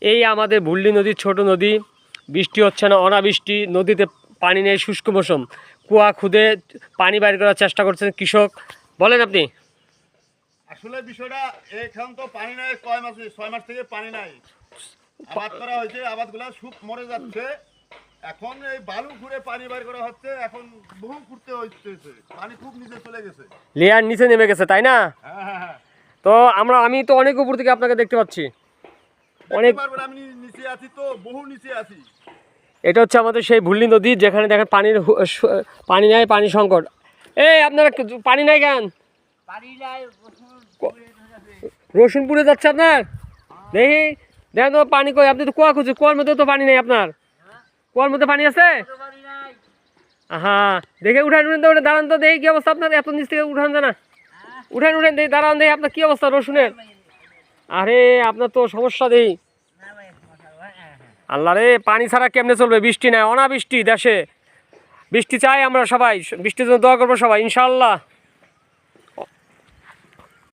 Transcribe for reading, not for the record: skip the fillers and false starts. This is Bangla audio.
এই আমাদের ভুল্লি নদী, ছোট নদী, বৃষ্টি হচ্ছে না, অনাবৃষ্টি, নদীতে পানি নেই, শুষ্ক মৌসুম। কুয়া খুদে পানি বাইর করার চেষ্টা করছেন কৃষক। বলেন আপনি। আসলে বিষয়টা এখন তো পানি নাই, 6 মাস থেকে পানি নাই। আবাদ করা হয়েছে, আবাদগুলো সব মরে যাচ্ছে। এখন এই বালু ঘুরে পানি বাইর করা হচ্ছে, এখন বহু ঘুরতে হচ্ছে, পানি খুব নিচে চলে গেছে। লেয়ার নিচে নেমে গেছে, তাই না? হ্যাঁ হ্যাঁ হ্যাঁ, তো আমি তো অনেক উপর থেকে আপনাকে দেখতে পাচ্ছি, অনেক। আমি নিচে আছি, তো বহু নিচে আছি। এটা হচ্ছে আমাদের সেই ভুল্লি নদী, যেখানে দেখেন পানি নাই, পানি সংকট। এই আপনারা পানি নাই কেন? রসুন পুড়ে যাচ্ছে আপনার? দেখি দেখেন তো পানি কই। আপনি তো কুয়া খুঁজছে, কুয়ার মধ্যে তো পানি নেই আপনার। কুয়ার মধ্যে পানি আছে? হ্যাঁ, দেখে উঠান উঠেন তো, ওটা দাঁড়ান তো, দেখি কি অবস্থা আপনার। এত নিচ থেকে উঠান না, উঠেন উঠেন, দেখি দাঁড়ান, দেখি আপনার কি অবস্থা রসুনের। আরে আপনার তো সমস্যা দেই। আল্লাহ রে, পানি ছাড়া কেমনে চলবে? বৃষ্টি নাই, অনাবৃষ্টি দেশে। বৃষ্টি চাই আমরা সবাই, বৃষ্টির জন্য দোয়া করবো সবাই ইনশাআল্লাহ।